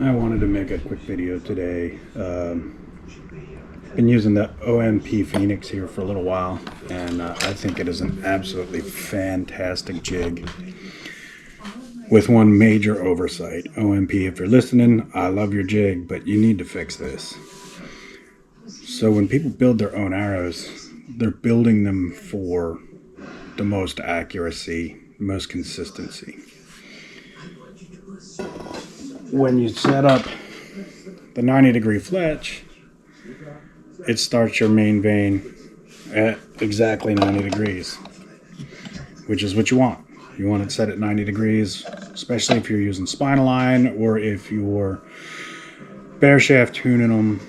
I wanted to make a quick video today. Been using the OMP Phoenix here for a little while, and I think it is an absolutely fantastic jig with one major oversight. OMP, if you're listening, I love your jig, but you need to fix this. So when people build their own arrows, they're building them for the most accuracy, most consistency. When you set up the 90-degree fletch, it starts your main vein at exactly 90 degrees, which is what you want. You want it set at 90 degrees, especially if you're using spinal line or if you're bare shaft tuning them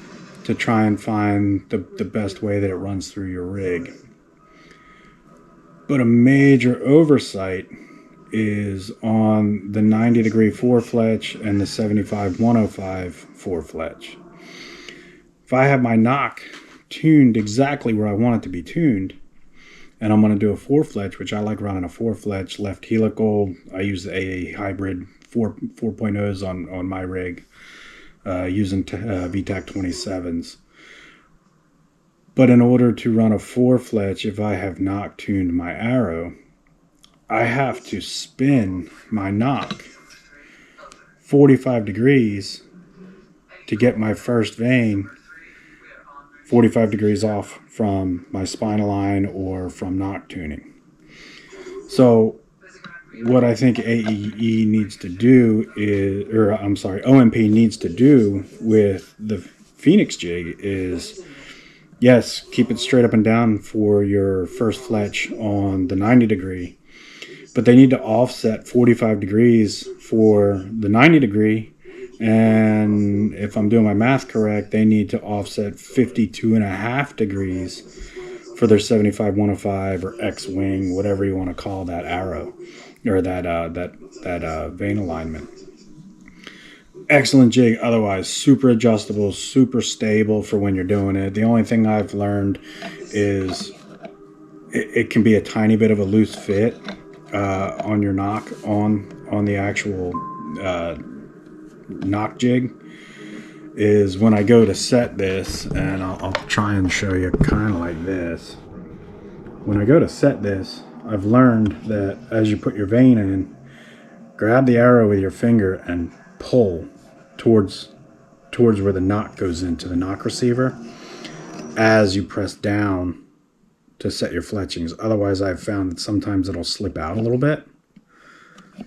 to try and find the best way that it runs through your rig. But a major oversight is on the 90-degree 4-fletch and the 75-105 4-fletch. If I have my knock tuned exactly where I want it to be tuned, and I'm going to do a 4-fletch, which I like running a 4-fletch left helical. I use the AA hybrid 4.0s on my rig, using VTAC 27s. But in order to run a 4-fletch, if I have knock tuned my arrow, I have to spin my knock 45 degrees to get my first vein 45 degrees off from my spinal line or from knock tuning. So what I think AEE needs to do is, OMP needs to do with the Phoenix jig is, yes, keep it straight up and down for your first fletch on the 90 degree, but they need to offset 45 degrees for the 90 degree. And if I'm doing my math correct, they need to offset 52.5 degrees for their 75-105 or X-wing, whatever you want to call that arrow, or that vein alignment. Excellent jig. Otherwise, super adjustable, super stable for when you're doing it. The only thing I've learned is it can be a tiny bit of a loose fit on your knock on the actual knock jig. Is when I go to set this, and I'll try and show you kind of like this. When I go to set this, I've learned that as you put your vein in, grab the arrow with your finger and pull towards where the knock goes into the knock receiver as you press down to set your fletchings. Otherwise, I've found that sometimes it'll slip out a little bit.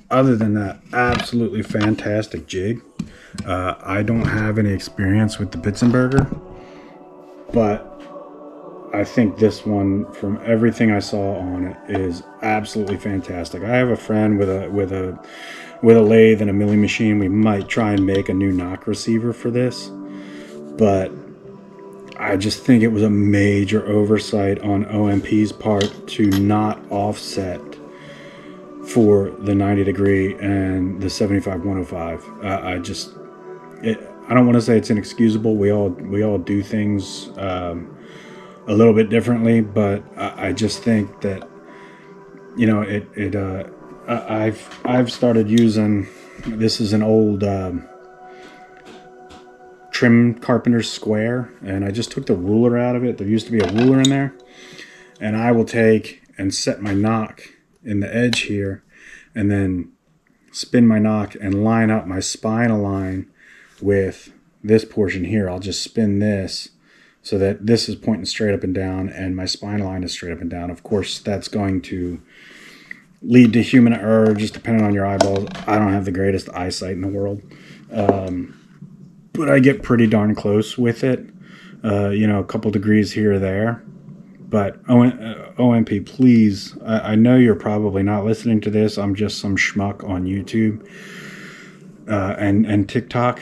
Other than that, absolutely fantastic jig. I don't have any experience with the Bitzenberger, but I think this one, from everything I saw on it, is absolutely fantastic. I have a friend with a lathe and a milling machine. We might try and make a new knock receiver for this, but I just think it was a major oversight on OMP's part to not offset for the 90 degree and the 75-105. I don't want to say it's inexcusable. We all do things a little bit differently, but I just think that, you know, I've started using, this is an old trim carpenter's square, and I just took the ruler out of it. There used to be a ruler in there, and I will take and set my knock in the edge here, and then spin my knock and line up my spinal line with this portion here. I'll just spin this so that this is pointing straight up and down and my spinal line is straight up and down. Of course, that's going to lead to human error, just depending on your eyeballs. I don't have the greatest eyesight in the world, but I get pretty darn close with it. You know, a couple degrees here or there. But OMP, please, I know you're probably not listening to this. I'm just some schmuck on YouTube and TikTok.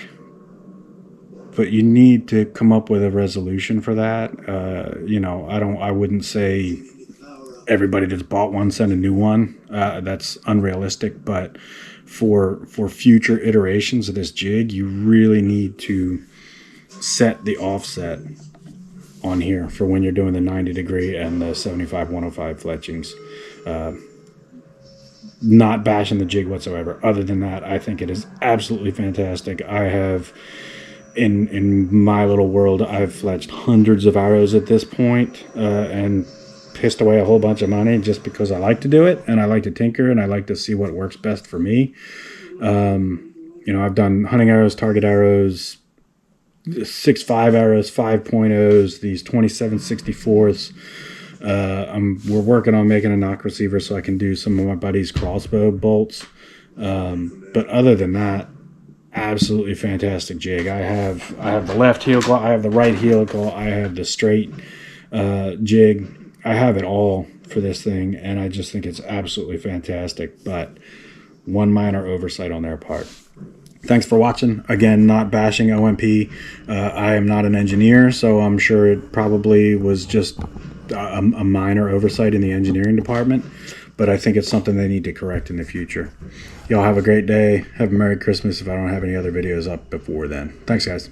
But you need to come up with a resolution for that. You know, I wouldn't say everybody that's bought one send a new one. That's unrealistic. But for future iterations of this jig, you really need to set the offset on here for when you're doing the 90 degree and the 75-105 fletchings. not bashing the jig whatsoever. Other than that, I think it is absolutely fantastic. I have, in my little world, I've fletched hundreds of arrows at this point, and pissed away a whole bunch of money just because I like to do it, and I like to tinker, and I like to see what works best for me. I've done hunting arrows, target arrows, 6.5 arrows, 5.0s, these 27/64s. We're working on making a knock receiver so I can do some of my buddy's crossbow bolts. But other than that, absolutely fantastic jig. I have the left helical, I have the right helical, I have the straight jig. I have it all for this thing, and I just think it's absolutely fantastic. But one minor oversight on their part. Thanks for watching. Again, not bashing OMP. I am not an engineer, so I'm sure it probably was just a minor oversight in the engineering department, but I think it's something they need to correct in the future. Y'all have a great day. Have a Merry Christmas if I don't have any other videos up before then. Thanks, guys.